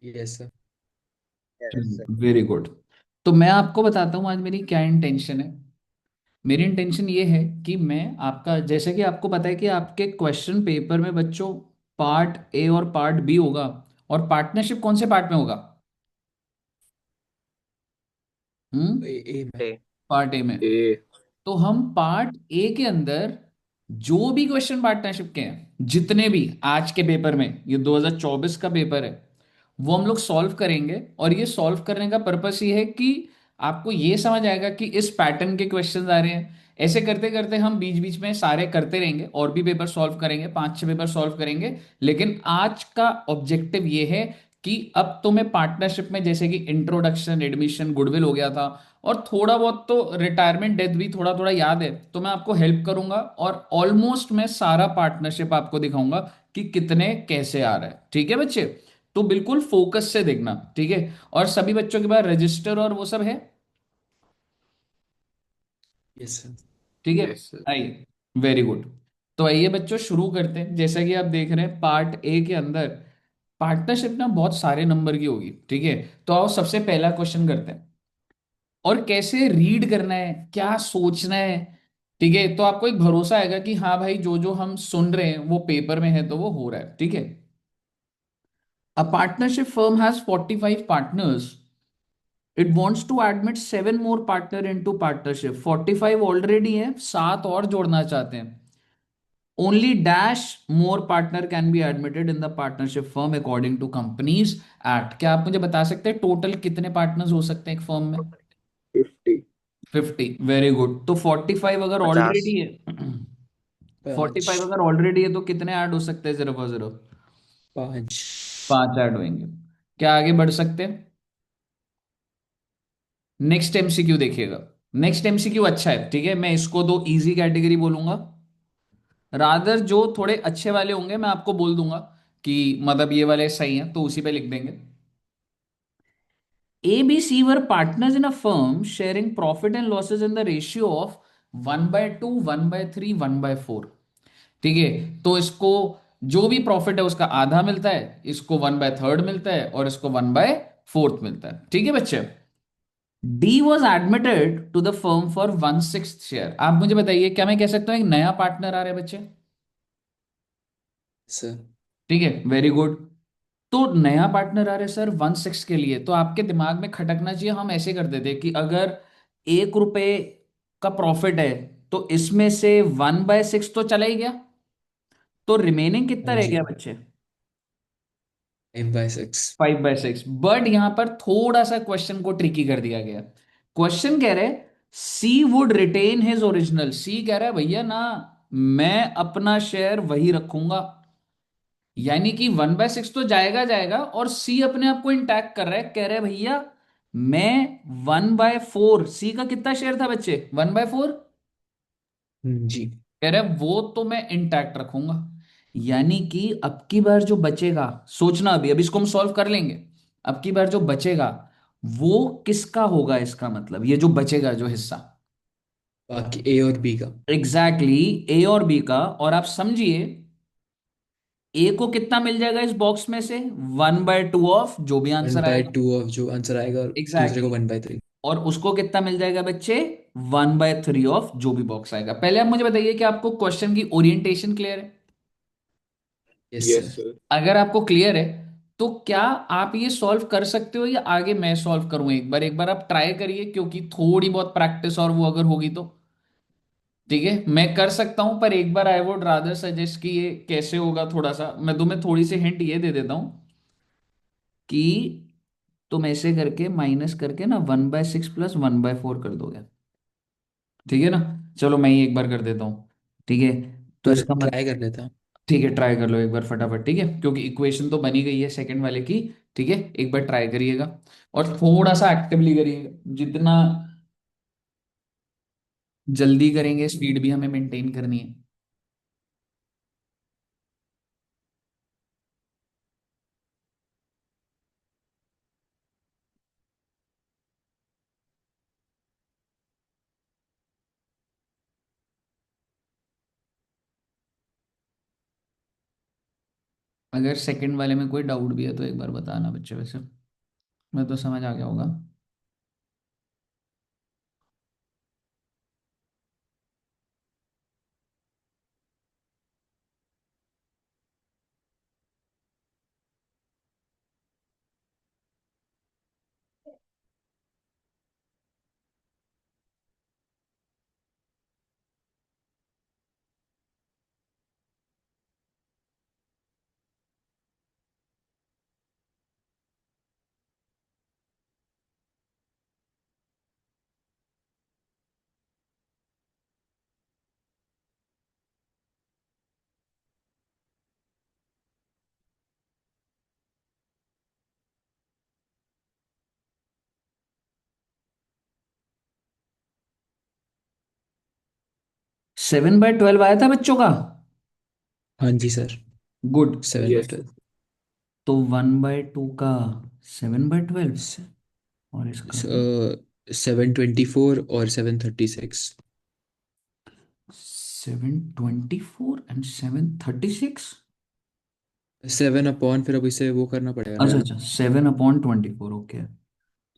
Yes sir. Yes. Very good. तो मैं आपको बताता हूँ आज मेरी क्या इंटेंशन है। मेरी इंटेंशन ये है कि मैं आपका, जैसे कि आपको पता है कि आपके क्वेश्चन पेपर में बच्चों पार्ट ए और पार्ट बी होगा, और पार्टनरशिप कौन से पार्ट में होगा? हम्म। ए में। ए। पार्ट ए में। ए। तो हम पार्ट ए के अंदर जो भी क्वेश्चन पार्टनरशिप के हैं, जितने भी आज के पेपर में, ये 2024 का पेपर है, वो हम लोग सॉल्व करेंगे। और ये सॉल्व करने का पर्पस ये है कि आपको ये समझ आएगा कि इस पैटर्न के क्वेश्चंस आ रहे हैं। ऐसे करते करते हम बीच बीच में सारे करते रहेंगे, और भी पेपर सॉल्व करेंगे, 5-6 पेपर सॉल्व करेंगे। लेकिन आज का ऑब्जेक्टिव ये है कि अब तो मैं पार्टनरशिप में, जैसे कि इंट्रोडक्शन, एडमिशन, गुडविल हो गया था, और थोड़ा बहुत तो रिटायरमेंट डेथ भी थोड़ा थोड़ा याद है, तो मैं आपको हेल्प करूंगा। और ऑलमोस्ट मैं सारा पार्टनरशिप आपको दिखाऊंगा कि कितने कैसे आ रहा है। ठीक है बच्चे? तो बिल्कुल फोकस से देखना, ठीक है? और सभी बच्चों के पास रजिस्टर और वो सब है? Yes sir. ठीक है। Yes sir. आइए। Very good. तो आइए बच्चों शुरू करते हैं। जैसा कि आप देख रहे हैं पार्ट ए के अंदर पार्टनरशिप ना बहुत सारे नंबर की होगी, ठीक है? तो आओ सबसे पहला क्वेश्चन करते हैं। और कैसे रीड करना है, क्या सोचना है, ठीक है? तो आपको एक भरोसा आएगा कि हाँ भाई, जो जो हम सुन रहे हैं वो पेपर में है, तो वो हो रहा है, ठीक है? A partnership firm has 45 partners. It wants to admit 7 more partner into partnership. 45 already है, 7 और जोड़ना चाहते हैं। Only dash more partner can be admitted in the partnership firm according to companies act. क्या आप मुझे बता सकते हैं टोटल कितने पार्टनर्स हो सकते हैं एक फर्म में? 50। 50। Very good. तो 45 अगर 50। ऑलरेडी है, 45 5। अगर ऑलरेडी है तो कितने ऐड हो सकते हैं? 0 पर 0। 5। 5 ऐड होंगे। क्या आगे बढ़ सकते हैं? नेक्स्ट एमसीक्यू देखिएगा। नेक्स्ट एमसीक्यू अच्छा है, ठीक है? मैं इसको दो इजी कैटेगरी बोलूंगा। रादर जो थोड़े अच्छे वाले होंगे मैं आपको बोल दूंगा कि मतलब ये वाले सही हैं, तो उसी पे लिख देंगे। ABC were partners in a firm sharing profit and losses in the ratio of 1/2, 1/3, 1/4। ठीक है? तो इसको जो भी प्रॉफिट है उसका आधा मिलता है, इसको 1/3 मिलता है, और इसको 1/4 मिलता है। ठीक है बच्चे? D was admitted to the firm for 1/6 share. आप मुझे बताइए, क्या मैं कह सकता हूं एक नया पार्टनर आ रहा है बच्चे? सर। ठीक है, वेरी गुड। तो नया पार्टनर आ रहा है सर 1/6 के लिए, तो आपके दिमाग में खटकना चाहिए। हम ऐसे कर देते कि अगर 1 रुपए का प्रॉफिट है, तो इसमें से 1/6 तो चला ही गया, तो रिमेनिंग कितना हाँ रह जी। गया बच्चे? 5/6। 5/6। बट यहां पर थोड़ा सा क्वेश्चन को ट्रिकी कर दिया गया। क्वेश्चन कह रहे सी वुड रिटेन हिज ओरिजिनल। सी कह रहा है भैया ना, मैं अपना शेयर वही रखूंगा। यानी कि 1/6 तो जाएगा जाएगा, और सी अपने आप को इंटैक्ट कर रहा है, कह रहा है भैया मैं 1/4, सी का कितना शेयर था बच्चे? 1/4। जी। कह रहा है वो तो मैं इंटैक्ट रखूंगा। यानी कि अब की बार जो बचेगा, सोचना, अभी अभी इसको हम सॉल्व कर लेंगे। अब की बार जो बचेगा वो किसका होगा? इसका मतलब ये जो बचेगा जो हिस्सा, बाकी ए और बी का। एग्जैक्टली exactly, ए और बी का। और आप समझिए, ए को कितना मिल जाएगा इस बॉक्स में से? 1/2 ऑफ जो भी वन आंसर बाय आएगा। टू ऑफ जो आंसर आएगा, और दूसरे एग्जैक्टली को exactly. 1/3। और उसको कितना मिल जाएगा बच्चे? 1/3 ऑफ जो भी बॉक्स आएगा। पहले आप मुझे बताइए कि आपको क्वेश्चन की ओरिएंटेशन क्लियर है? Yes yes sir. सर। अगर आपको क्लियर है, तो क्या आप ये सॉल्व कर सकते हो, या आगे मैं सॉल्व करूं? एक बार आप ट्राई करिए, क्योंकि थोड़ी बहुत प्रैक्टिस और वो अगर होगी तो। ठीक है, मैं कर सकता हूं, पर एक बार आई वुड रादर सजेस्ट कि ये कैसे होगा, थोड़ा सा मैं तुम्हें थोड़ी सी हिंट ये दे देता हूं कि तुम ऐसे करके माइनस करके ना 1/6 प्लस 1/4 कर दोगे। ठीक है ना? चलो मैं ही एक बार कर देता हूँ। ठीक है? तो पर इसका ट्राई मतलब, कर लेता हूँ। ठीक है ट्राई कर लो एक बार फटाफट, ठीक है? क्योंकि इक्वेशन तो बनी गई है सेकंड वाले की। ठीक है, एक बार ट्राई करिएगा, और थोड़ा सा एक्टिवली करिएगा। जितना जल्दी करेंगे, स्पीड भी हमें मेंटेन करनी है। अगर सेकंड वाले में कोई डाउट भी है तो एक बार बताना बच्चे, वैसे मैं तो समझ आ गया होगा। 7/12 आया था बच्चों का। हाँ जी सर। गुड। 7/12। तो 1/2 का 7/12, और इसका भी 7/24 और 7/36। 7/24 and 7/36। 7 अपॉन, फिर अब इसे वो करना पड़ेगा अच्छा ना। अच्छा, 7/24, ओके।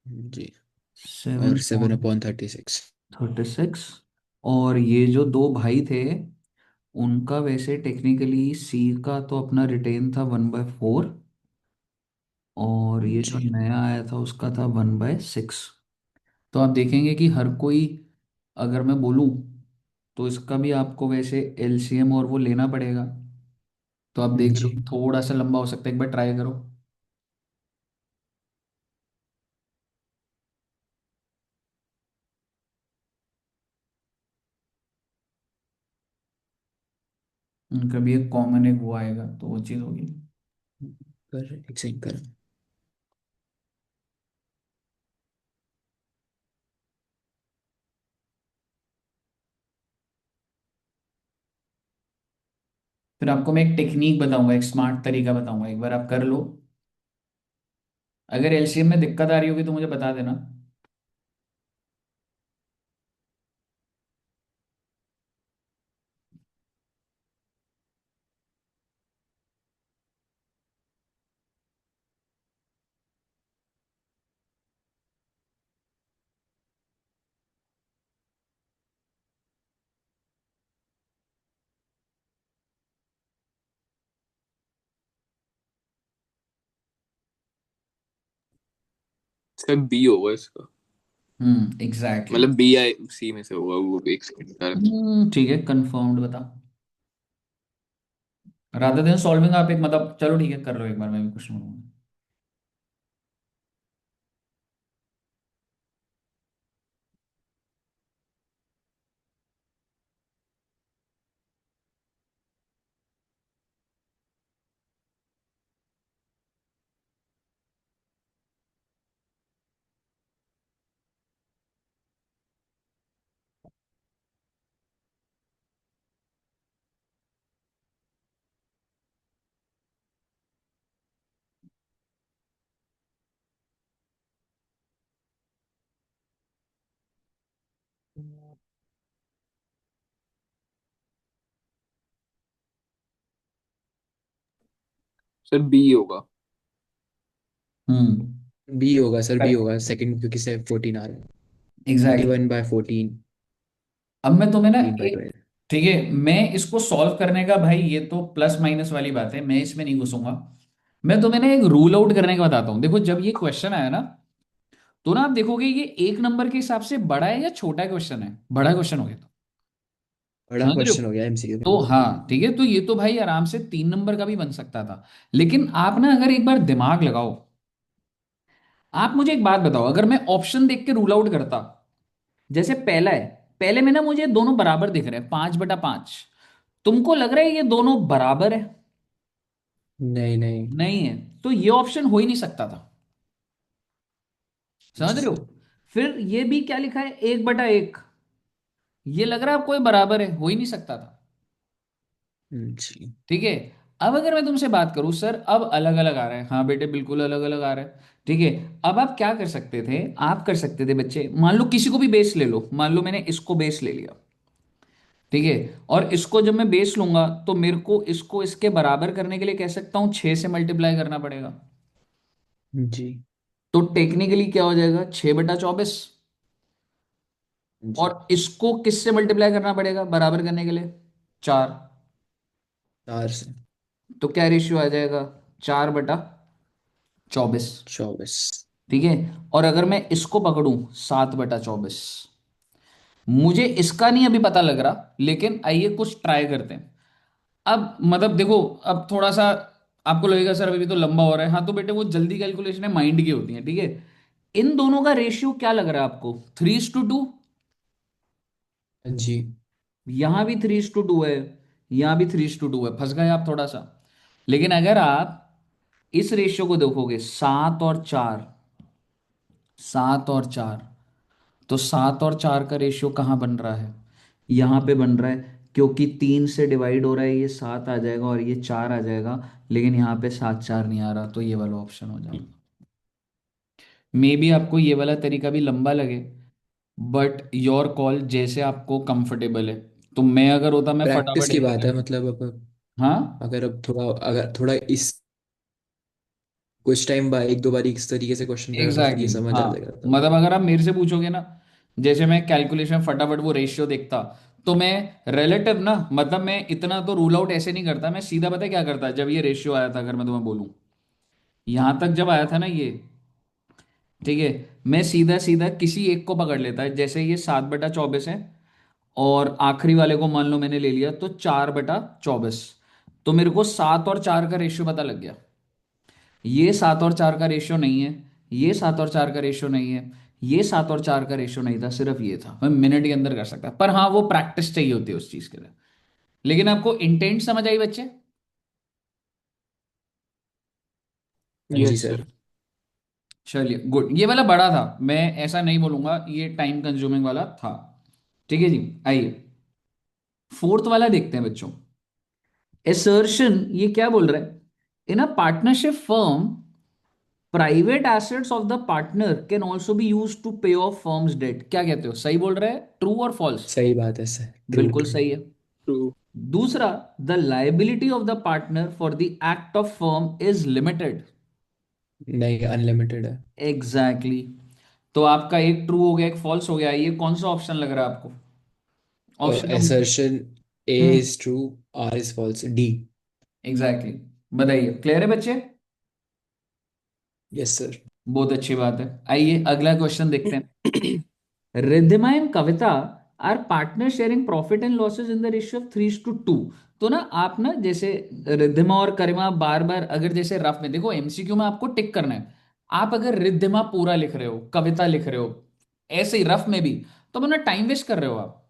जी। सेवन और सेवन अपॉन अपॉन 36। 36। और ये जो दो भाई थे, उनका वैसे टेक्निकली सी का तो अपना रिटेन था 1/4, और ये जो जी। नया आया था उसका था 1/6। तो आप देखेंगे कि हर कोई, अगर मैं बोलूं, तो इसका भी आपको वैसे एलसीएम और वो लेना पड़ेगा। तो आप देख रहे जी। हो थोड़ा सा लंबा हो सकता है, एक बार ट्राई करो। उनका भी एक कॉमन एक वो आएगा, तो वो चीज़ होगी। कर एक सेकंड कर। फिर आपको मैं एक टेक्निक बताऊंगा, एक स्मार्ट तरीका बताऊंगा, एक बार आप कर लो। अगर एलसीएम में दिक्कत आ रही होगी तो मुझे बता देना। सर बी होगा इसका। एग्जैक्टली। मतलब बी आई सी में से होगा वो, एक सेकंड का। ठीक है, कंफर्म्ड बता। रादर देन सॉल्विंग आप एक मतलब, चलो ठीक है कर लो एक बार, मैं भी कुछ नहीं। सर बी होगा। हम्म। बी होगा सर, बी होगा सेकंड, क्योंकि से 14 आ रहा है। Twenty exactly. One by fourteen अब मैं तुम्हें ना 14/12। एक, ठीक है, मैं इसको सॉल्व करने का, भाई ये तो प्लस माइनस वाली बात है, मैं इसमें नहीं घुसूंगा। मैं तुम्हें ना एक रूल आउट करने का बताता हूँ। देखो जब ये क्वेश्चन आया ना, तो ना आप देखोगे ये एक नंबर के हिसाब से बड़ा है या छोटा क्वेश्चन है, बड़ा क्वेश्चन हो गया तो, बड़ा समझ रहे हो। क्वेश्चन हो गया एमसीक्यू में। तो हाँ ठीक है, तो ये तो भाई आराम से 3 नंबर का भी बन सकता था। लेकिन आप ना अगर एक बार दिमाग लगाओ, आप मुझे एक बात बताओ, अगर मैं ऑप्शन देख के रूल आउट करता, जैसे पहला है, पहले में ना मुझे दोनों बराबर दिख रहे हैं, 5/5। तुमको लग रहा है ये दोनों बराबर है? नहीं नहीं। नहीं है। तो ये ऑप्शन हो ही नहीं सकता था, समझ जी रहे हो। सर। फिर ये भी क्या लिखा है, 1/1। ये लग रहा है कोई बराबर है, हो ही नहीं सकता था। जी। ठीक है। अब अगर मैं तुमसे बात करूं सर, अब अलग अलग आ रहा है, हाँ बेटे बिल्कुल अलग अलग आ रहा है। ठीक है। अब आप क्या कर सकते थे, आप कर सकते थे बच्चे, मान लो किसी को भी बेस ले लो, मान लो मैंने इसको बेस ले लिया। ठीक है। और इसको जब मैं बेस लूंगा तो मेरे को इसको इसके बराबर करने के लिए कह सकता हूं 6 से मल्टीप्लाई करना पड़ेगा। जी। तो टेक्निकली क्या हो जाएगा, 6/24। जी। और इसको किससे मल्टीप्लाई करना पड़ेगा बराबर करने के लिए, 4। 4 से तो क्या रेशियो आ जाएगा, 4/24। 24। ठीक है। और अगर मैं इसको पकड़ूं, 7/24। मुझे इसका नहीं अभी पता लग रहा, लेकिन आइए कुछ ट्राई करते हैं। अब मतलब देखो, अब थोड़ा सा आपको लगेगा सर अभी भी तो लंबा हो रहा है। हाँ तो बेटे वो जल्दी कैलकुलेशन है, माइंड की होती है, ठीक है। इन दोनों का रेशियो क्या लग रहा है आपको, 3:2। जी। यहां भी 3:2 है, यहां भी 3:2 है, फंस गए आप थोड़ा सा। लेकिन अगर आप इस रेशियो को देखोगे, 7 और 4, 7 और 4, तो 7 और 4 का रेशियो कहाँ बन रहा है, यहां पे बन रहा है। क्योंकि 3 से डिवाइड हो रहा है, ये 7 आ जाएगा और ये 4 आ जाएगा। लेकिन यहाँ पे 7 4 नहीं आ रहा, तो ये वाला ऑप्शन हो जाएगा। मे बी आपको ये वाला तरीका भी लंबा लगे, बट योर कॉल, जैसे आपको कंफर्टेबल है। तो मैं अगर होता मैं प्रैक्टिस फटाफट की ऐसे बात है, कर, मतलब अब हाँ अगर थोड़ा इस कुछ टाइम बाद एक दो बार इस तरीके से क्वेश्चन करा तो फिर ये एग्जैक्टली समझ आ हाँ। जाएगा तब। मतलब अगर आप मेरे से पूछोगे ना, जैसे मैं कैलकुलेशन फटाफट वो रेशियो देखता, तो मैं रिलेटिव ना, मतलब मैं इतना तो रूल आउट ऐसे नहीं करता, मैं सीधा पता है क्या करता, जब ये रेशियो आया था, अगर मैं तुम्हें बोलूं, यहां तक जब आया था ना ये, ठीक है, मैं सीधा सीधा किसी एक को पकड़ लेता है। जैसे ये 7/24 है, और आखिरी वाले को मान लो मैंने ले लिया, तो 4/24। तो मेरे को 7 और 4 का रेशियो पता लग गया। ये 7 और 4 का रेशियो नहीं है, ये 7 और 4 का रेशियो नहीं है, ये 7 और 4 का रेशियो नहीं था, सिर्फ ये था। मैं मिनट के अंदर कर सकता, पर हाँ वो प्रैक्टिस चाहिए होती है उस चीज के लिए। लेकिन आपको इंटेंट समझ आई बच्चे? हाँ जी यस सर। सर। चलिए गुड, ये वाला बड़ा था, मैं ऐसा नहीं बोलूंगा ये टाइम कंज्यूमिंग वाला था। ठीक है जी, आइए फोर्थ वाला देखते हैं बच्चों। एसर्शन ये क्या बोल रहा है, in a partnership firm private assets of the partner can also be use to pay off firm's debt. क्या कहते हो, सही बोल रहा है, ट्रू और फॉल्स? सही बात है सर, ट्रू बिल्कुल ट्रू। सही है। ट्रू। दूसरा, the liability of the partner for the act of firm is limited. नहीं, अनलिमिटेड है। एग्जैक्टली तो आपका एक ट्रू हो गया, एक फॉल्स हो गया। ये कौन सा ऑप्शन लग रहा है आपको, option number? Assertion A hmm, is true, R is false, D. Exactly बताइए, क्लियर है बच्चे? Yes sir. बहुत अच्छी बात है। आइए अगला क्वेश्चन देखते हैं। Riddhima and Kavita are partner sharing profit and losses in the ratio of 3:2। तो ना आप ना, जैसे रिद्धिमा और करिमा बार बार, अगर जैसे रफ में देखो, एमसीक्यू में आपको टिक करना है। आप अगर रिद्धिमा पूरा लिख रहे हो, कविता लिख रहे हो, ऐसे ही रफ में भी, तो अपना टाइम वेस्ट कर रहे हो आप।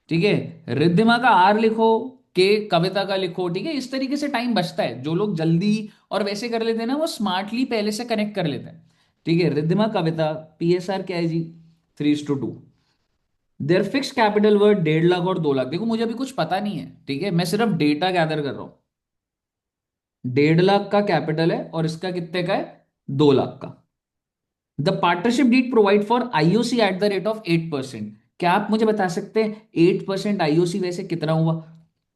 ठीक है, रिद्धिमा का आर लिखो, के कविता का लिखो, ठीक है, इस तरीके से टाइम बचता है। जो लोग जल्दी और वैसे कर लेते हैं ना, वो स्मार्टली पहले से कनेक्ट कर लेते हैं। ठीक है, रिद्धिमा कविता, पीएसआर क्या है जी, 3:2। Their fix capital word 1.5 lakh और 2 लाख। देखो मुझे अभी कुछ पता नहीं है, ठीक है, मैं सिर्फ डेटा गैदर कर रहा हूं। 1.5 लाख का कैपिटल है, और इसका कितने का है, 2 लाख का। The partnership deed provide for IOC at the rate of 8%। क्या आप मुझे बता सकते हैं 8% आईओसी वैसे कितना हुआ?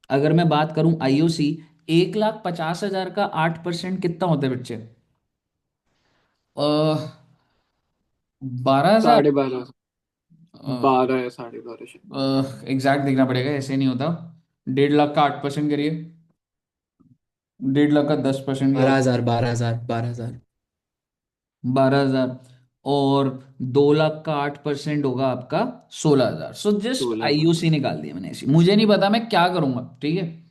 अगर मैं बात करूं आईओसी, 1,50,000 का 8% कितना होता है बच्चे, 12,000। 12.5। 12 या 12.5 शायद। एग्जैक्ट देखना पड़ेगा, ऐसे नहीं होता। 1.5 लाख का 8% करिए, 1.5 लाख का 10% क्या 12,000, 12,000, 12,000। 12,000। और 2 लाख का 8% होगा आपका 16,000। So just 16,000। आईयूसी निकाल दिया मैंने ऐसे, मुझे नहीं पता मैं क्या करूंगा, ठीक है।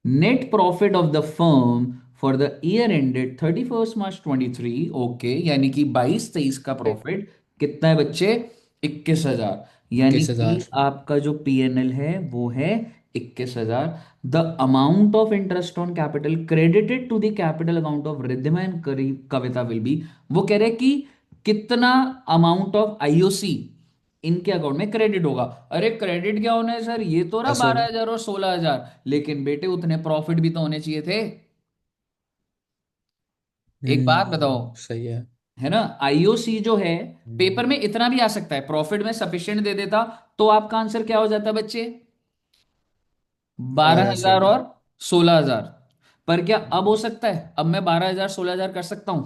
Net profit of the firm for the year ended 31 March 2023, okay, यानी कि 22-23 का प्रॉफिट कितना है बच्चे, 21,000। यानी कि 21,000। आपका जो पीएनएल है वो है 21,000। The amount of interest on capital credited to the capital account of Riddhima and Kavita will be, वो कह रहे हैं कि कितना अमाउंट ऑफ आईओसी इनके अकाउंट में क्रेडिट होगा। अरे क्रेडिट क्या होना है सर, ये तो रहा 16। 12,000 और 16,000, लेकिन बेटे उतने प्रॉफिट भी तो होने चाहिए थे। एक बात बताओ, सही है। है ना। आईओसी जो है, पेपर हम्म, में इतना भी आ सकता है, प्रॉफिट में सफिशिएंट दे देता, तो आपका आंसर क्या हो जाता बच्चे? 12,000 12,16। और 16,000। पर क्या अब हो सकता है? अब मैं 12,000 16,000 कर सकता हूं?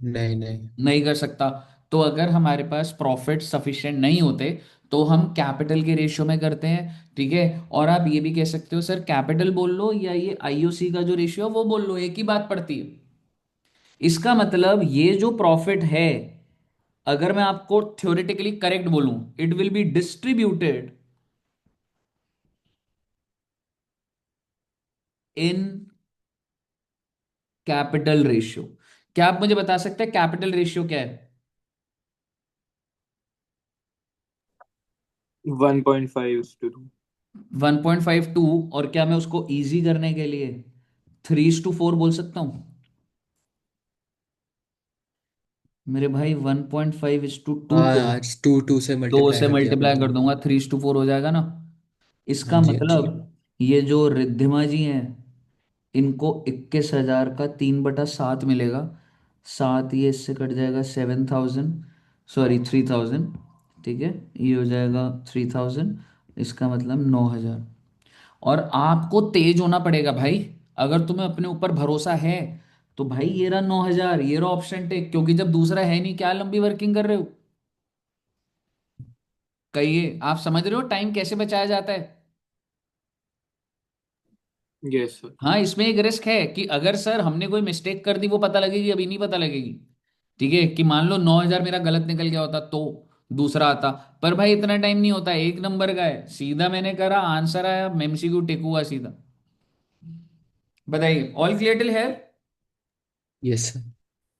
नहीं नहीं। नहीं कर सकता। तो अगर हमारे पास प्रॉफिट सफिशिएंट नहीं होते, तो हम कैपिटल के रेशियो में करते हैं, ठीक है। और आप ये भी कह सकते हो सर कैपिटल बोल लो या ये आईओसी का जो रेशियो है वो बोल लो, एक ही बात पड़ती है। इसका मतलब ये जो प्रॉफिट है, अगर मैं आपको थ्योरेटिकली करेक्ट बोलूं, it will be distributed in capital ratio. क्या आप मुझे बता सकते हैं कैपिटल रेशियो क्या है? 1.5:2। 1.52। और क्या मैं उसको इजी करने के लिए 3:4 बोल सकता हूं? मेरे भाई 1.5:2 हाँ को यार, 2 2 से दो मल्टीप्लाई से कर दिया मल्टीप्लाई आपने कर तो। दूंगा, 3:4 हो जाएगा ना। हाँ इसका जी हाँ जी। मतलब ये जो रिद्धिमा जी हैं, इनको 21,000 का 3/7 मिलेगा। सात ये इससे कट जाएगा 7,000, सॉरी 3,000, ठीक है। ये हो जाएगा 3,000, इसका मतलब 9,000। और आपको तेज होना पड़ेगा भाई, अगर तुम्हें अपने ऊपर भरोसा है तो भाई ये रहा 9,000, ये रहा ऑप्शन टेक, क्योंकि जब दूसरा है नहीं, क्या लंबी वर्किंग कर रहे हो? कहिए, आप समझ रहे हो टाइम कैसे बचाया जाता है? Yes sir. हाँ, इसमें एक रिस्क है कि अगर सर हमने कोई मिस्टेक कर दी, वो पता लगेगी, अभी नहीं पता लगेगी। ठीक है, कि मान लो 9,000 मेरा गलत निकल गया होता तो दूसरा आता। पर भाई इतना टाइम नहीं होता, एक नंबर का है, सीधा मैंने करा, आंसर आया, एमसीक्यू टिक हुआ सीधा। बताइए, ऑल क्लियर टिल है? Yes sir.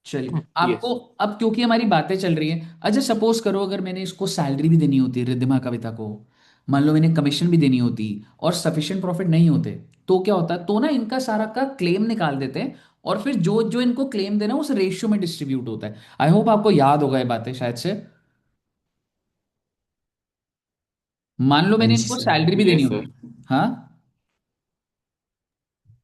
चलिए आपको, यस। अब क्योंकि हमारी बातें चल रही हैं, अच्छा सपोज करो अगर मैंने इसको सैलरी भी देनी होती रिद्धिमा कविता को, मान लो मैंने कमीशन भी देनी होती, और सफिशिएंट प्रॉफिट नहीं होते, तो क्या होता? तो ना इनका सारा का क्लेम निकाल देते हैं, और फिर जो जो इनको क्लेम देना है उस रेशियो में डिस्ट्रीब्यूट होता है। आई होप आपको याद होगा ये बातें शायद से। मान लो हाँ मैंने जी इनको सर। सैलरी भी देनी यस सर। होती। हाँ।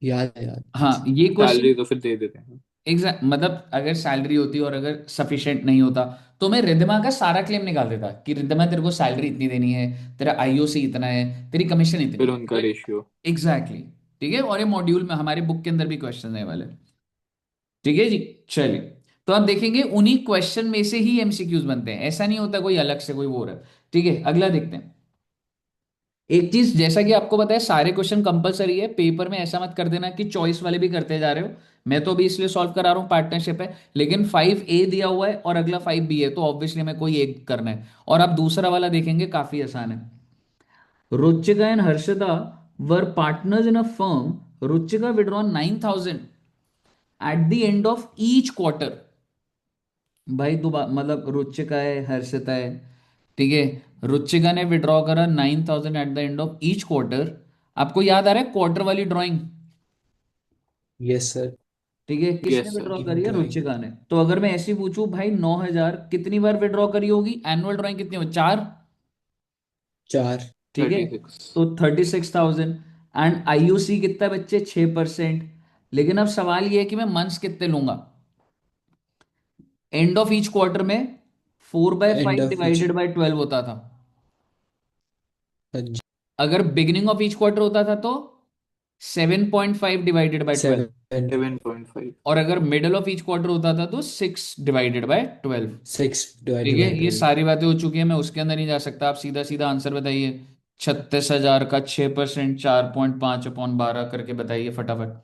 याद है याद है हाँ सर। ये क्वेश्चन सैलरी तो फिर दे देते हैं। एग्जैक्ट, मतलब अगर सैलरी होती और अगर सफिशिएंट नहीं होता, तो मैं रिद्धिमा का सारा क्लेम निकाल देता कि रिद्धिमा तेरे को सैलरी इतनी देनी है, तेरा आईओसी इतना है, तेरी कमीशन इतनी फिर है, उनका तो रेशियो। एग्जैक्टली exactly, ठीक है। और ये मॉड्यूल में हमारे बुक के अंदर भी क्वेश्चन है वाले, ठीक है जी। चलिए, तो आप देखेंगे उन्हीं क्वेश्चन में से ही एमसीक्यूज बनते हैं, ऐसा नहीं होता कोई अलग से कोई वो रहा। ठीक है, अगला देखते हैं। एक चीज जैसा कि आपको पता है सारे क्वेश्चन कंपलसरी है पेपर में, ऐसा मत कर देना कि चॉइस वाले भी करते जा रहे हो। मैं तो अभी इसलिए सॉल्व करा रहा हूँ, पार्टनरशिप है, लेकिन 5A दिया हुआ है और अगला 5B है, तो ऑब्वियसली हमें कोई एक करना है। और आप दूसरा वाला देखेंगे, काफी आसान है। Ruchika and Harshada were partners in a firm, Ruchika withdrawn 9,000 at the end of each quarter. भाई दोबारा, मतलब रुचिका है, हर्षिता है, ठीक है। रुचिका ने विड्रॉ करा 9,000 at the end of each quarter. आपको याद आ रहा है क्वार्टर वाली ड्राइंग? Yes sir. ठीक है, किसने यस सर। विड्रॉ करी इन है? ड्राइंग। रुचिका ने। तो अगर मैं ऐसे ही पूछूं भाई 9,000 कितनी बार विड्रॉ करी होगी, एनुअल ड्राइंग कितनी हो, चार, 4। ठीक है। 36। तो 36,000। एंड आईयूसी कितना है बच्चे? 6%। लेकिन अब सवाल ये है कि मैं मंथ्स कितने लूंगा एंड ऑफ ईच क्वार्टर में? 4/5 end of which. Divided by 12 होता था। हाँ जी। अगर बिगिनिंग ऑफ ईच क्वार्टर होता था तो 7.5 डिवाइडेड बाई 12। 7। 7.5। और अगर मिडल ऑफ ईच क्वार्टर होता था तो 6 डिवाइडेड बाई 12। 6 ठीक डिवाइडेड है, बाई ये 12। सारी बातें हो चुकी है, मैं उसके अंदर नहीं जा सकता, आप सीधा सीधा आंसर बताइए। 36,000 का 6%, 4.5/12 करके बताइए फटाफट।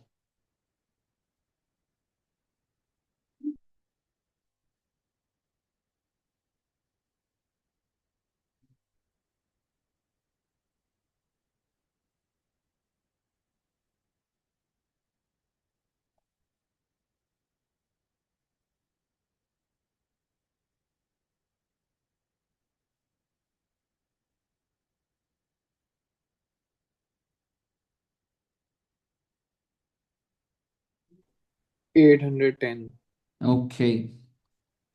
810। ओके,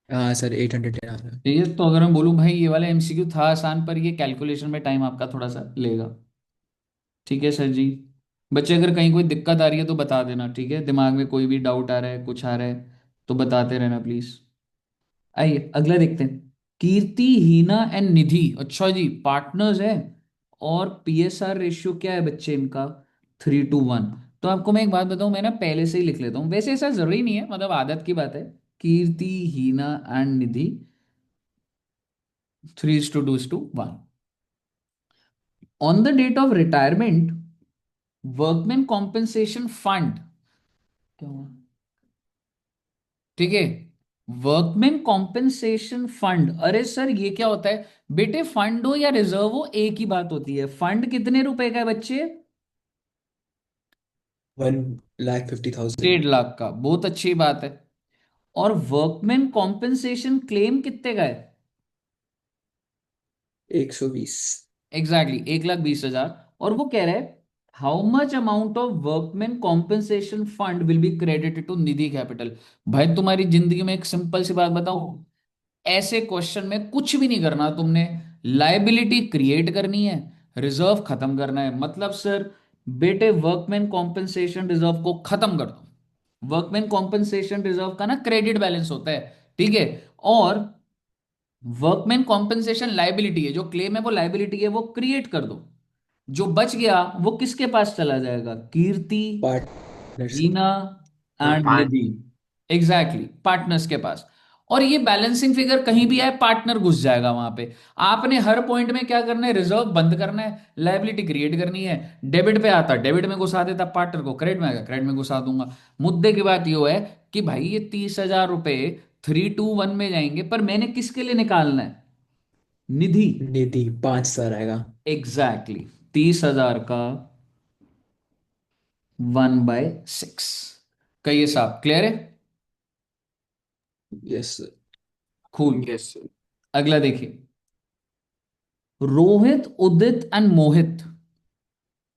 हाँ सर, 810 आ रहा है। ठीक है। तो अगर मैं बोलूं भाई ये वाला एमसीक्यू था आसान, पर ये कैलकुलेशन में टाइम आपका थोड़ा सा लेगा। ठीक है सर जी। बच्चे अगर कहीं कोई दिक्कत आ रही है तो बता देना, ठीक है। दिमाग में कोई भी डाउट आ रहा है, कुछ आ रहा है, तो बताते रहना प्लीज। आइए अगला देखते हैं। कीर्ति, हीना एंड निधि, अच्छा जी पार्टनर्स है। और पीएसआर रेशियो क्या है बच्चे इनका? 3:1। तो आपको मैं एक बात बताऊं, मैं ना पहले से ही लिख लेता हूं, वैसे ऐसा जरूरी नहीं है, मतलब आदत की बात है। Kirti, Heena and Nidhi 3:2:1। On the date of retirement, workman compensation fund, क्या हुआ? ठीक है, वर्कमैन कॉम्पेंसेशन फंड, अरे सर ये क्या होता है? बेटे फंड हो या रिजर्व हो एक ही बात होती है। फंड कितने रुपए का है बच्चे? 1,50,000। 1.5 लाख का, बहुत अच्छी बात है। और वर्कमैन कॉम्पेंसेशन क्लेम कितने का है? 120। एग्जैक्टली 1,20,000। और वो कह रहा है how much amount of workman compensation fund will be credited to Nidhi capital. भाई तुम्हारी जिंदगी में एक सिंपल सी बात बताओ, ऐसे क्वेश्चन में कुछ भी नहीं करना तुमने, लाइबिलिटी क्रिएट करनी है, रिजर्व खत्म करना है। मतलब सर बेटे वर्कमैन कॉम्पेंसेशन रिजर्व को खत्म कर दो। वर्कमैन कॉम्पेंसेशन रिजर्व का ना क्रेडिट बैलेंस होता है, ठीक है। और वर्कमैन कॉम्पेंसेशन लाइबिलिटी है, जो क्लेम है वो लाइबिलिटी है, वो क्रिएट कर दो। जो बच गया वो किसके पास चला जाएगा? कीर्ति, पार्टनर से। रीना हाँ and part. Nidhi. Exactly partners के पास। और ये बैलेंसिंग फिगर कहीं भी आए पार्टनर घुस जाएगा वहां पे। आपने हर पॉइंट में क्या करना है? रिजर्व बंद करना है, लायबिलिटी क्रिएट करनी है। डेबिट पे आता डेबिट में घुसा देता पार्टनर को, क्रेडिट में आएगा क्रेडिट में घुसा दूंगा। मुद्दे की बात ये है कि भाई ये 30,000 रुपए 3:1 में जाएंगे, पर मैंने किसके लिए निकालना है? निधि। निधि 5,000 आएगा। एग्जैक्टली 30,000 का 1/6। कहिए साहब, क्लियर है? यस। कूल। Yes sir. अगला देखिए। Rohit, Udit and Mohit,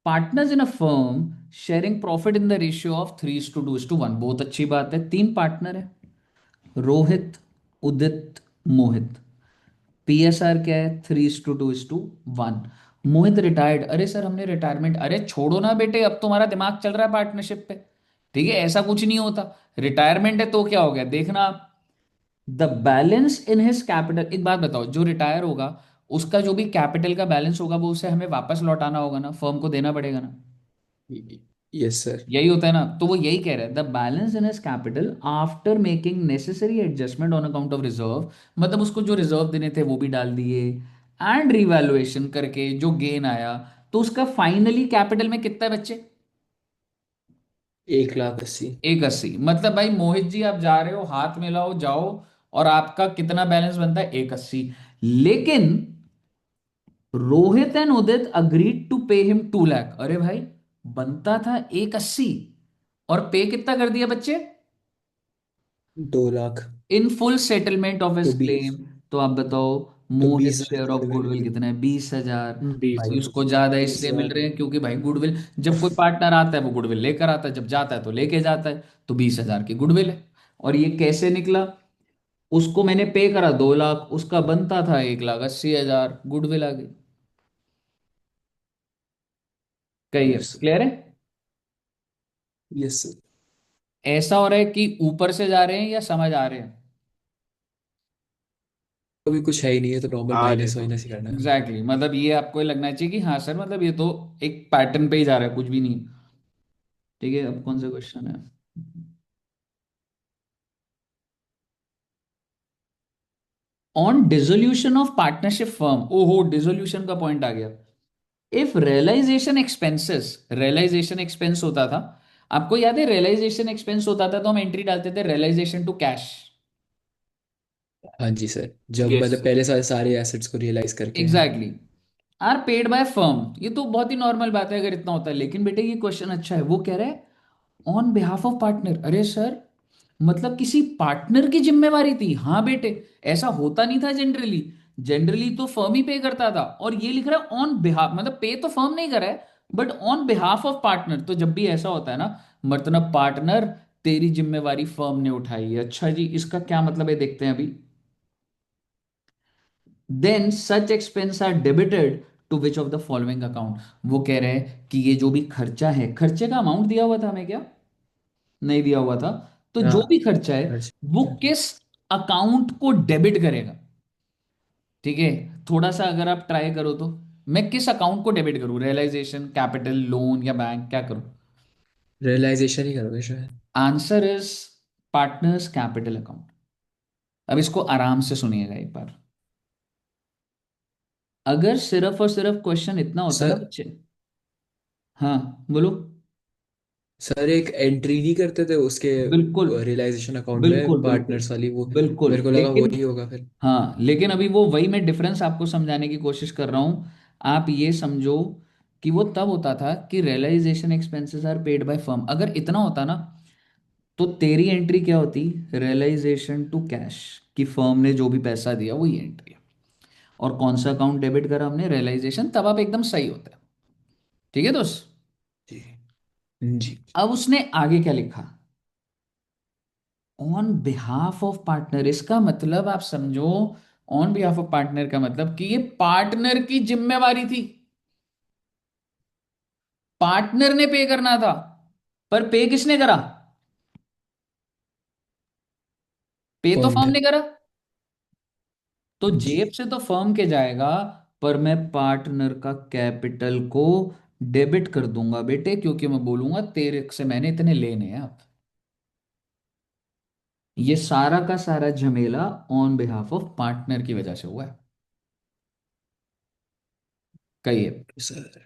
partners in a firm, sharing profit in the ratio of 3:2:1। बहुत अच्छी बात है, तीन पार्टनर है, रोहित, उदित, मोहित। पीएसआर क्या है? 3:2:1। मोहित रिटायर्ड, अरे सर हमने रिटायरमेंट, अरे छोड़ो ना बेटे, अब तुम्हारा दिमाग चल रहा है पार्टनरशिप पे। ठीक है, ऐसा कुछ नहीं होता। रिटायरमेंट है तो क्या हो गया, देखना आप। The balance in his capital, एक बात बताओ, जो रिटायर होगा उसका जो भी कैपिटल का बैलेंस होगा वो उसे हमें वापस लौटाना होगा ना, फर्म को देना पड़ेगा ना। Yes sir. यही होता है ना, तो वो यही कह रहा है the balance in his capital after making necessary adjustment on account of reserve. मतलब उसको जो रिजर्व देने थे वो भी डाल दिए, एंड रिवैल्यूएशन करके जो गेन आया, तो उसका फाइनली कैपिटल में कितना है बच्चे? 1,80,000। 180। मतलब भाई मोहित जी आप जा रहे हो, हाथ मिलाओ जाओ, और आपका कितना बैलेंस बनता है? 180। लेकिन Rohit and Udit agreed to pay him 2 lakh, अरे भाई बनता था 180, और पे कितना कर दिया बच्चे? 2 lakh. In full settlement of तो हिज क्लेम। 20। तो आप बताओ, तो मोहित 20,000 शेयर ऑफ गुडविल। गुडविल कितना है? 20,000। 20 भाई है। उसको ज्यादा बीस इसलिए मिल हजार रहे हैं क्योंकि भाई गुडविल, जब कोई पार्टनर आता है वो गुडविल लेकर आता है, जब जाता है तो लेके जाता है। तो 20,000 की गुडविल है। और ये कैसे निकला? उसको मैंने पे करा 2 लाख, उसका बनता था 1,80,000, गुडविल आ गई। कहिए, यस। क्लियर है? Yes sir. ऐसा हो रहा है कि ऊपर से जा रहे हैं या समझ आ रहे हैं? अभी कुछ है ही नहीं है तो नॉर्मल आ रहे माइनस समझ। वाइनस ही करना है। Exactly exactly। मतलब ये आपको ये लगना चाहिए कि हाँ सर, मतलब ये तो एक पैटर्न पे ही जा रहा है, कुछ भी नहीं। ठीक है, अब कौन सा क्वेश्चन है? On dissolution of partnership firm, ओहो डिसोल्यूशन का पॉइंट आ गया। If realisation expenses, realisation expense होता था, आपको याद है रियलाइजेशन एक्सपेंस होता था तो हम एंट्री डालते थे रियलाइजेशन टू कैश। हाँ जी सर, जब यस मतलब सर। पहले सारे सारे एसेट्स को रियलाइज करके। Exactly. Are paid by firm, ये तो बहुत ही नॉर्मल बात है अगर इतना होता है, लेकिन बेटे ये क्वेश्चन अच्छा है, वो कह रहा है ऑन बिहाफ ऑफ पार्टनर। अरे सर मतलब किसी पार्टनर की जिम्मेवारी थी? हाँ बेटे, ऐसा होता नहीं था जनरली। जनरली तो फर्म ही पे करता था, और ये लिख रहा है ऑन बिहाफ, मतलब पे तो फर्म नहीं कर रहा है, but on behalf of partner. तो जब भी ऐसा होता है ना, मतलब पार्टनर तेरी जिम्मेवारी फर्म ने उठाई है। अच्छा जी, इसका क्या मतलब है देखते हैं अभी। Then such expense are debited to which of the following account. वो कह रहे हैं कि ये जो भी खर्चा है, खर्चे का अमाउंट दिया हुआ था हमें क्या? नहीं दिया हुआ था। तो जो हाँ। भी खर्चा है खर्च। वो किस अकाउंट को डेबिट करेगा। ठीक है, थोड़ा सा अगर आप ट्राई करो तो, मैं किस अकाउंट को डेबिट करूं? रियलाइजेशन, कैपिटल, लोन या बैंक, क्या करूं? रियलाइजेशन ही करोगे शायद। Answer is partners capital account. अब इसको आराम से सुनिएगा एक बार। अगर सिर्फ और सिर्फ क्वेश्चन इतना होता ना सर बच्चे। हाँ, बोलो। सर एक एंट्री नहीं करते थे उसके बिल्कुल रियलाइजेशन अकाउंट में बिल्कुल बिल्कुल पार्टनर्स वाली, वो बिल्कुल, मेरे को लगा लेकिन वही होगा फिर। हाँ, लेकिन अभी वो वही मैं डिफरेंस आपको समझाने की कोशिश कर रहा हूं। आप ये समझो कि वो तब होता था कि realisation expenses are paid by firm. अगर इतना होता ना, तो तेरी एंट्री क्या होती? रियलाइजेशन टू कैश, कि फर्म ने जो भी पैसा दिया वही एंट्री है। और कौन सा अकाउंट डेबिट करा हमने? रियलाइजेशन। तब आप एकदम सही होते हैं। ठीक है दोस्त। जी जी। अब उसने आगे क्या लिखा? On behalf of partner. इसका मतलब आप समझो, ऑन बिहाफ ऑफ पार्टनर का मतलब कि ये पार्टनर की जिम्मेवारी थी। पार्टनर ने पे करना था, पर पे किसने करा? पे तो फर्म फर्म ने। ने करा। तो जी। जेब से तो फर्म के जाएगा, पर मैं पार्टनर का कैपिटल को डेबिट कर दूंगा बेटे, क्योंकि मैं बोलूंगा तेरे से मैंने इतने लेने हैं अब। ये सारा का सारा झमेला ऑन बिहाफ ऑफ पार्टनर की वजह से हुआ है। कहिए, सर।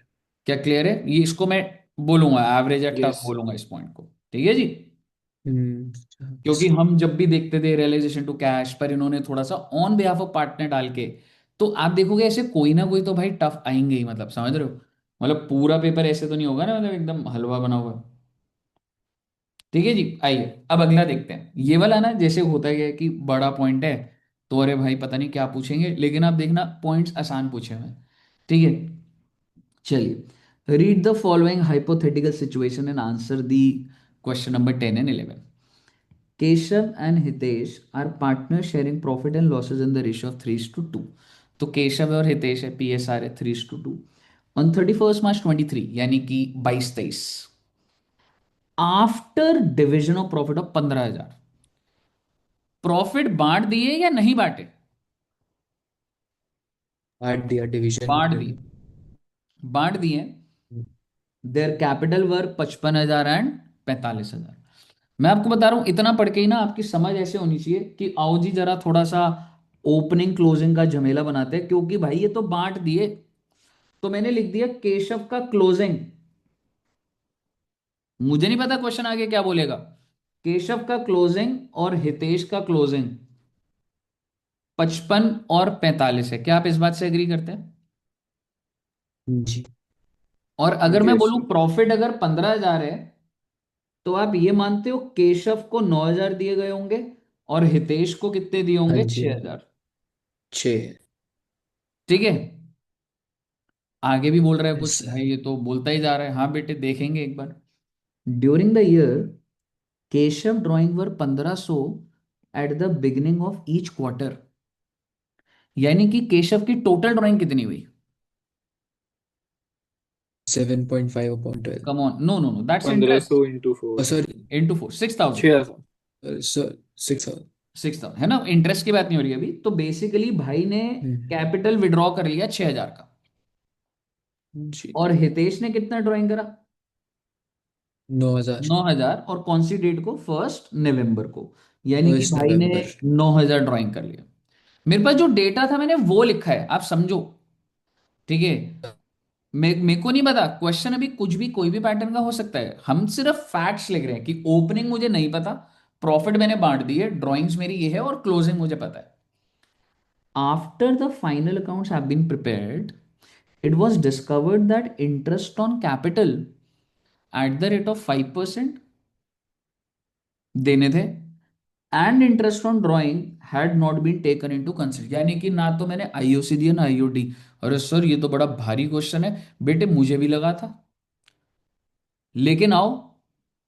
क्या क्लियर है? ये इसको मैं बोलूंगा एवरेज या टफ यस सर। बोलूंगा इस पॉइंट को। ठीक है जी। क्योंकि सर। हम जब भी देखते थे रियलाइजेशन टू कैश, पर इन्होंने थोड़ा सा ऑन बिहाफ ऑफ पार्टनर डाल के, तो आप देखोगे ऐसे कोई ना कोई तो भाई टफ आएंगे ही, मतलब समझ रहे हो? मतलब पूरा पेपर ऐसे तो नहीं होगा ना, मतलब एकदम हलवा बना हुआ। ठीक है जी, आइए अब अगला देखते हैं। ये वाला ना जैसे होता है कि बड़ा पॉइंट है, तो अरे भाई पता नहीं क्या पूछेंगे, लेकिन आप देखना पॉइंट्स आसान पूछे हुए हैं। ठीक है, चलिए। Read the following hypothetical situation and answer the question number 10 and 11। Keshav and Hitesh are partners sharing profit and losses in the ratio of 3:2। तो केशव और हितेश है, PSR है 3:2। ऑन 31 March 2023, यानी कि 22-23, after division of profit of 15,000, profit बांट दिए या नहीं बांटे? बांट दिया डिवीजन बांट में। दिए। बांट दिए। Their capital were 55,000 and 45,000। मैं आपको बता रहा हूं, इतना पढ़ के ही ना आपकी समझ ऐसे होनी चाहिए कि आओ जी जरा थोड़ा सा ओपनिंग क्लोजिंग का झमेला बनाते हैं, क्योंकि भाई ये तो बांट दिए। तो मैंने लिख दिया केशव का क्लोजिंग। मुझे नहीं पता क्वेश्चन आगे क्या बोलेगा। केशव का क्लोजिंग और हितेश का क्लोजिंग 55 और 45 है। क्या आप इस बात से एग्री करते हैं? जी। और अगर मैं यस बोलूं सर। प्रॉफिट अगर 15,000 है, तो आप ये मानते हो केशव को 9,000 दिए गए होंगे और हितेश को कितने दिए हाँ होंगे? जी। 6,000। 6। ठीक है, आगे भी बोल रहा है कुछ सर। भाई, ये तो बोलता ही जा रहा है। हाँ बेटे, देखेंगे एक बार। During the year Keshav drawing were 1,500 at the beginning of each quarter. यानी कि केशव की टोटल ड्राइंग कितनी हुई? 7.5/12। Come on, no no no, that's पंद्रह इंटरेस्ट। सौ into four sorry. Into 4, 6,000। 6,000। Sir 6। 6,000 है ना, इंटरेस्ट की बात नहीं हो रही अभी। तो बेसिकली भाई ने कैपिटल विड्रॉ कर लिया 6,000 का। जी। और हितेश ने कितना ड्राइंग करा? 9,000। 9,000। और कौन सी डेट को? 1 नवंबर को। यानी कि फर्स्ट भाई ने नवंबर 9,000 ड्राइंग कर लिया। मेरे पास जो डेटा था मैंने वो लिखा है, आप समझो। ठीक है, मेरे को नहीं पता क्वेश्चन अभी कुछ भी कोई भी पैटर्न का हो सकता है। हम सिर्फ फैक्ट्स लिख रहे हैं कि ओपनिंग मुझे नहीं पता, प्रॉफिट मैंने बांट दी है, ड्राइंग्स मेरी ये है, और क्लोजिंग मुझे पता है। After the final accounts have been prepared, it was discovered that interest on capital at the rate of 5% देने थे, and interest on drawing had not been taken into consider. यानी कि ना तो मैंने आईओसी दिया ना आईओडी। अरे सर ये तो बड़ा भारी क्वेश्चन है बेटे, मुझे भी लगा था। लेकिन आओ,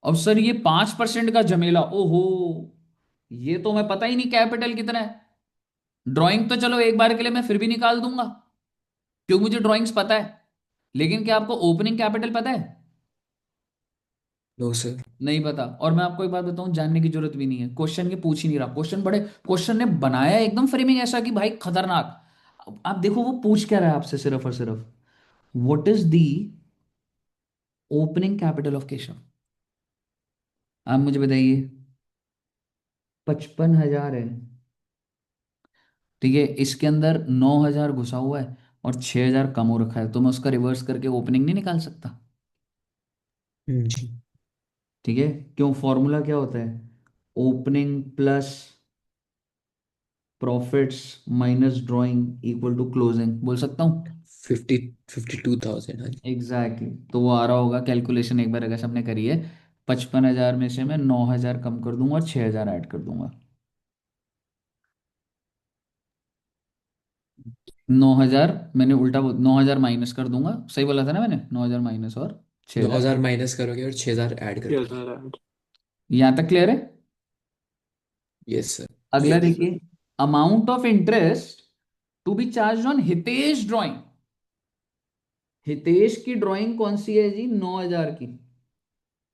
अब सर ये 5% का झमेला, ओहो, ये तो मैं पता ही नहीं कैपिटल कितना है। ड्राइंग तो चलो एक बार के लिए मैं फिर भी निकाल दूंगा, क्योंकि मुझे ड्राइंग्स पता है। लेकिन क्या आपको ओपनिंग कैपिटल पता है? No sir. नहीं पता। और मैं आपको एक बात बताऊं, जानने की जरूरत भी नहीं है, क्वेश्चन के पूछ ही नहीं रहा, क्वेश्चन ने बनाया एकदम फ्रेमिंग ऐसा कि भाई खतरनाक। अब आप देखो वो पूछ क्या रहा है आपसे, सिर्फ और सिर्फ what is the opening capital of Keshav. आप मुझे बताइए। 55,000 है, ठीक है, इसके अंदर 9,000 घुसा हुआ है और 6,000 कम हो रखा है, तो मैं उसका रिवर्स करके ओपनिंग नहीं निकाल सकता? जी। ठीक है। क्यों, फॉर्मूला क्या होता है? Opening plus profits minus drawing equal to closing, बोल सकता हूँ? 52,000, हाँ जी। Exactly exactly. तो वो आ रहा होगा, कैलकुलेशन एक बार अगर सबने करी है, 55,000 में से मैं 9,000 कम कर दूंगा और 6,000 ऐड कर दूंगा। 9,000 मैंने उल्टा 9,000 माइनस कर दूंगा, सही बोला था ना मैंने? 9,000 माइनस और 6,000। 9,000 माइनस करोगे और 6,000 ऐड कर Yes, दोगे। sir. यहां तक क्लियर है? Yes sir. अगला Yes, sir. देखिए, amount of interest to be charge on Hitesh drawing. Hitesh की ड्राइंग कौन सी है जी? 9,000 की।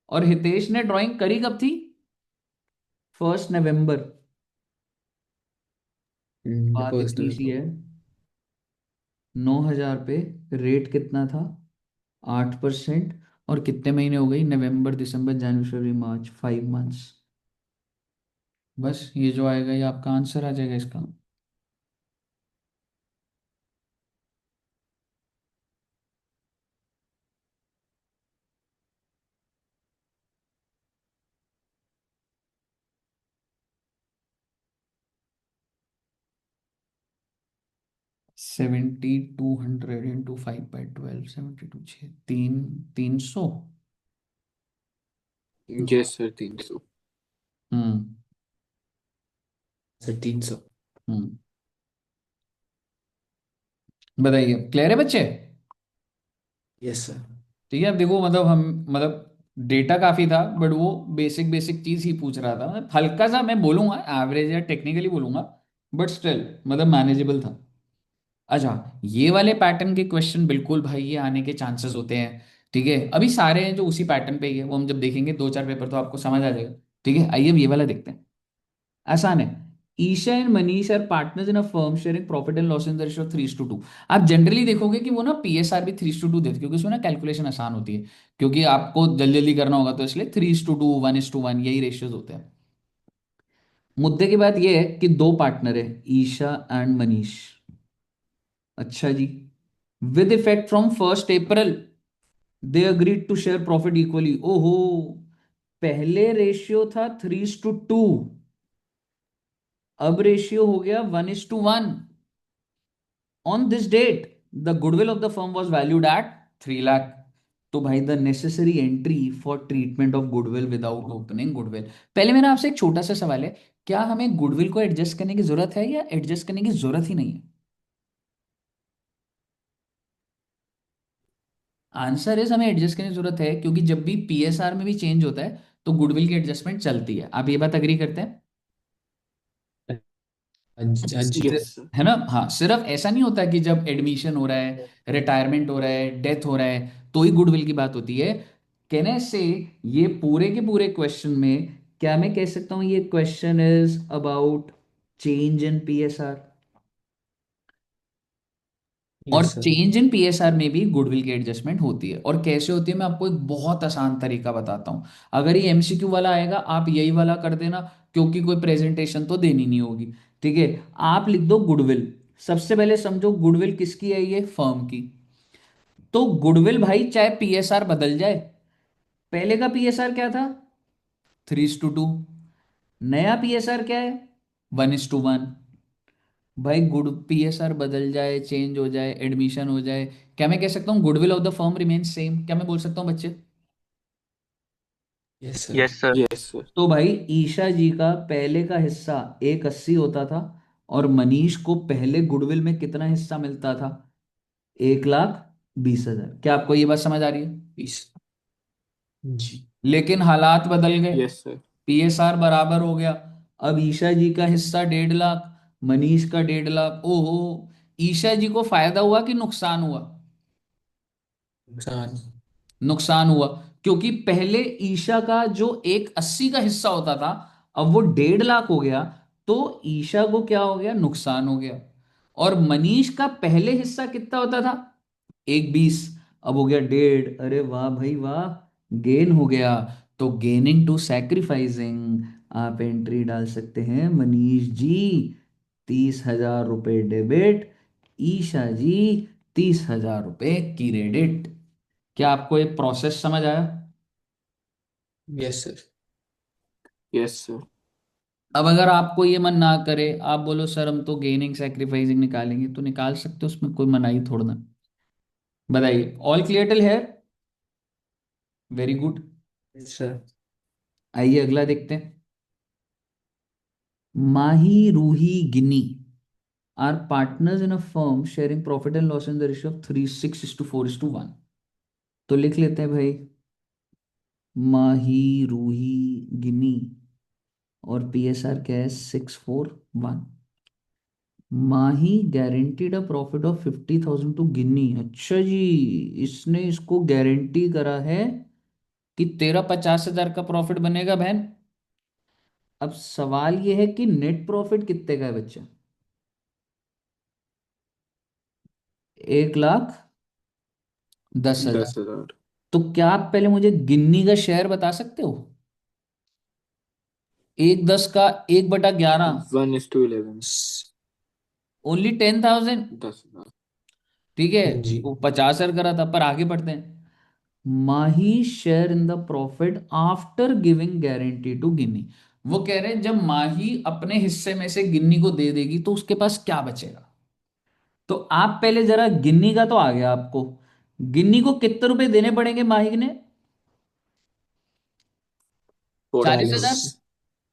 और हितेश ने ड्राइंग करी कब थी? 1 नवंबर। बात फर्स्ट इतनी सी नवंबर। है, 9,000 पे रेट कितना था? 8%। और कितने महीने हो गई? नवंबर दिसंबर जनवरी फरवरी मार्च, 5 मंथ्स। बस ये जो आएगा ये आपका आंसर आ जाएगा इसका। Seventy 200 into 5/12, 72 6 300। Yes, sir. 300. हम्म। सर 300। हम्म। बताइए, क्लियर है बच्चे? Yes sir. ठीक है। अब देखो मतलब हम, मतलब डेटा काफी था बट वो बेसिक बेसिक चीज ही पूछ रहा था, मतलब हल्का सा मैं बोलूंगा एवरेज या टेक्निकली बोलूंगा, बट स्टिल मतलब मैनेजेबल था। अच्छा, ये वाले पैटर्न के क्वेश्चन बिल्कुल भाई ये आने के चांसेस होते हैं। ठीक है, अभी सारे हैं जो उसी पैटर्न पे ही है, वो हम जब देखेंगे 2 4 पेपर तो आपको समझ आ जाएगा। ठीक है, आइए अब ये वाला देखते हैं। आसान है। Isha and Manish are partners in a firm sharing profit and loss in the ratio of 3:2। आप जनरली देखोगे कि वो ना पीएसआर भी 3:2 देते हैं, क्योंकि उसमें ना कैलकुलेशन आसान होती है, क्योंकि आपको जल्दी जल्दी करना होगा तो इसलिए 3:2, 1:1 यही रेशियोज होते हैं। मुद्दे की बात यह है कि दो पार्टनर है, ईशा एंड मनीष। अच्छा जी, with effect from 1 April they agreed to share profit equally. ओहो, पहले रेशियो था 3:2, अब रेशियो हो गया 1:1। On this date the goodwill of the firm was valued at 3 lakh. तो भाई the necessary entry for treatment of goodwill without opening goodwill. पहले मेरा आपसे एक छोटा सा सवाल है, क्या हमें गुडविल को एडजस्ट करने की जरूरत है या एडजस्ट करने की जरूरत ही नहीं है? आंसर इज हमें एडजस्ट करने की जरूरत है, क्योंकि जब भी पीएसआर में भी चेंज होता है तो गुडविल की एडजस्टमेंट चलती है। आप ये बात अग्री करते हैं? हाँ जी हाँ जी। Yes, sir. है ना? हाँ, सिर्फ ऐसा नहीं होता कि जब एडमिशन हो रहा है, रिटायरमेंट हो रहा है, डेथ हो रहा है तो ही गुडविल की बात होती है। कहने से ये पूरे के पूरे क्वेश्चन में क्या मैं कह सकता हूं, ये question is about change in PSR. और yes sir. Change in PSR में भी गुडविल की एडजस्टमेंट होती है। और कैसे होती है मैं आपको एक बहुत आसान तरीका बताता हूं। अगर ये एमसीक्यू वाला आएगा आप यही वाला कर देना, क्योंकि कोई प्रेजेंटेशन तो देनी नहीं होगी। ठीक है, आप लिख दो गुडविल। सबसे पहले समझो गुडविल किसकी है, ये फर्म की। तो गुडविल भाई चाहे पीएसआर बदल जाए, पहले का पीएसआर क्या था? 3:2। नया पीएसआर क्या है? 1:1। भाई गुड पीएसआर बदल जाए, चेंज हो जाए, एडमिशन हो जाए, क्या मैं कह सकता हूँ goodwill of the firm remain same? क्या मैं बोल सकता हूँ बच्चे? Yes sir. Yes, sir. Yes, sir. तो भाई ईशा जी का पहले का हिस्सा 180 होता था, और मनीष को पहले गुडविल में कितना हिस्सा मिलता था? 1,20,000। क्या आपको ये बात समझ आ रही है? 20। जी। लेकिन हालात बदल गए, Yes, sir. पीएसआर बराबर हो गया। अब ईशा जी का हिस्सा 1.5 लाख, मनीष का 1.5 लाख। ओहो, ईशा जी को फायदा हुआ कि नुकसान हुआ? नुकसान। नुकसान हुआ। क्योंकि पहले ईशा का जो 1/80 का हिस्सा होता था, अब वो 1.5 लाख हो गया, तो ईशा को क्या हो गया, नुकसान हो गया। और मनीष का पहले हिस्सा कितना होता था, 1/20, अब हो गया 1.5। अरे वाह भाई वाह, गेन हो गया। तो गेनिंग टू सैक्रिफाइसिंग, आप एंट्री डाल सकते हैं मनीष जी 30,000 रुपए डेबिट, ईशा जी 30,000 रुपए क्रेडिट। क्या आपको ये प्रोसेस समझ आया? Yes sir. Yes sir. अब अगर आपको ये मन ना करे, आप बोलो सर हम तो गेनिंग सैक्रिफाइसिंग निकालेंगे, तो निकाल सकते हो, उसमें कोई मनाही थोड़ा ना। बताइए, ऑल क्लियर टिल है? Very good. सर। आइए अगला देखते हैं। Mahi Ruhi Ginni are partners in a firm sharing profit and loss in the ratio of 3:6:4:1। तो लिख लेते हैं भाई, माही रूही गिनी, और पीएसआर क्या है, 6:4:1। Mahi guaranteed a profit of 50,000 to Ginni. अच्छा जी, इसने इसको गारंटी करा है कि तेरा 50,000 का प्रॉफिट बनेगा बहन। अब सवाल यह है कि नेट प्रॉफिट कितने का है बच्चा, 1,10,000। 10,000। तो क्या आप पहले मुझे गिन्नी का शेयर बता सकते हो? 1/10 का 1/11, 1:11। ओनली 10,000। 10,000। ठीक है, जी। वो 50,000 करा था, पर आगे बढ़ते हैं। Mahi share in the profit after giving guarantee to Ginni. वो कह रहे हैं जब माही अपने हिस्से में से गिन्नी को दे देगी तो उसके पास क्या बचेगा। तो आप पहले जरा, गिन्नी का तो आ गया आपको, गिन्नी को कितने रुपए देने पड़ेंगे माही ने, 40,000। 40।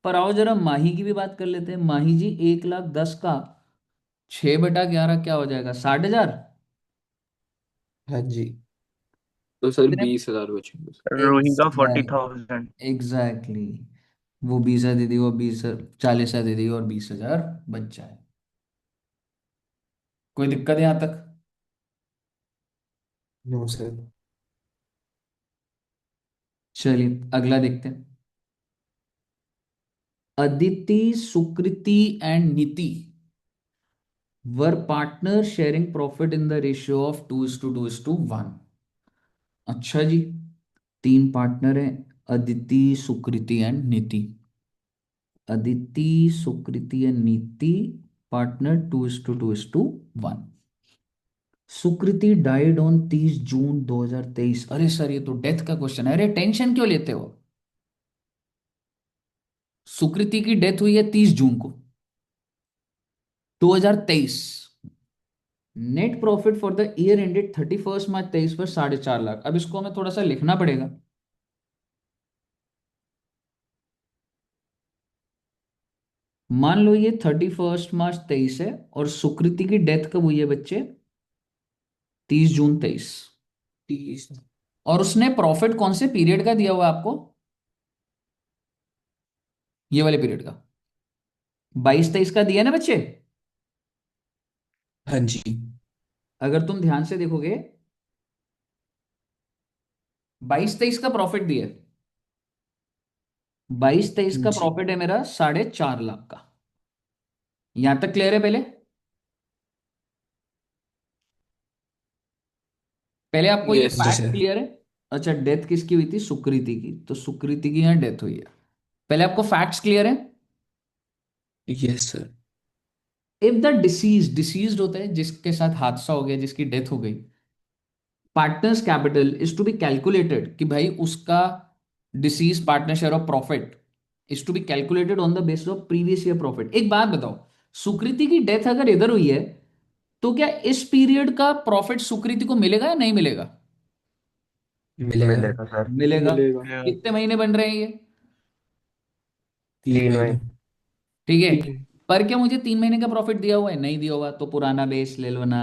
पर आओ जरा माही की भी बात कर लेते हैं। माही जी 1,10,000 का 6/11 क्या हो जाएगा, 60,000। हाँ जी। तो सर कितने? 20,000 बचेंगे सर। रोही का 40,000। एग्जैक्टली, वो 20,000 दे दी, वो 40,000 दे दी, और 20,000 बच जाए। कोई दिक्कत है यहां तक? No sir. चलिए अगला देखते हैं। Aditi, Sukriti and Niti were partner sharing profit in the ratio of 2:2:1। अच्छा जी, तीन पार्टनर हैं, अदिति, सुकृति एंड नीति। अदिति, सुकृति एंड नीति, पार्टनर 2:2:1। सुकृति डाइड ऑन 30 जून 2023। अरे सर ये तो डेथ का क्वेश्चन है, अरे टेंशन क्यों लेते हो। सुकृति की डेथ हुई है 30 जून को 2023। Net profit for the year ended 31 मार्च 2023 पर 4.5 लाख। अब इसको हमें थोड़ा सा लिखना पड़ेगा। मान लो ये 31 मार्च 2023 है, और सुकृति की डेथ कब हुई है बच्चे, 30 जून 2023। 30। और उसने प्रॉफिट कौन से पीरियड का दिया हुआ है आपको, ये वाले पीरियड का, 22-23 का दिया ना बच्चे। हाँ जी। अगर तुम ध्यान से देखोगे, 22-23 का प्रॉफिट दिया, 22-23 का जी। प्रॉफिट है मेरा 4.5 लाख का। यहां तक क्लियर है? पहले पहले आपको ये यस जी सर। Fact sir. क्लियर है? अच्छा, डेथ किसकी हुई थी, सुकृति की, तो सुकृति की यहां डेथ हुई है। पहले आपको फैक्ट्स क्लियर है? Yes sir. If the deceased होता है जिसके साथ हादसा हो गया, जिसकी डेथ हो गई, partners capital is to be calculated, कि भाई उसका deceased partner share of profit is to be calculated on the basis of previous year profit. एक बात बताओ, सुकृति की डेथ अगर इधर हुई है, तो क्या इस पीरियड का प्रॉफिट सुकृति को मिलेगा या नहीं मिलेगा? मिलेगा। मिलेगा सर। मिलेगा। मिलेगा। कितने महीने बन रहे हैं ये? 3 महीने। 3 महीने। ठीक है। ठीक है। पर क्या मुझे 3 महीने का प्रॉफिट दिया हुआ है? नहीं दिया हुआ, तो पुराना बेस ले लो ना।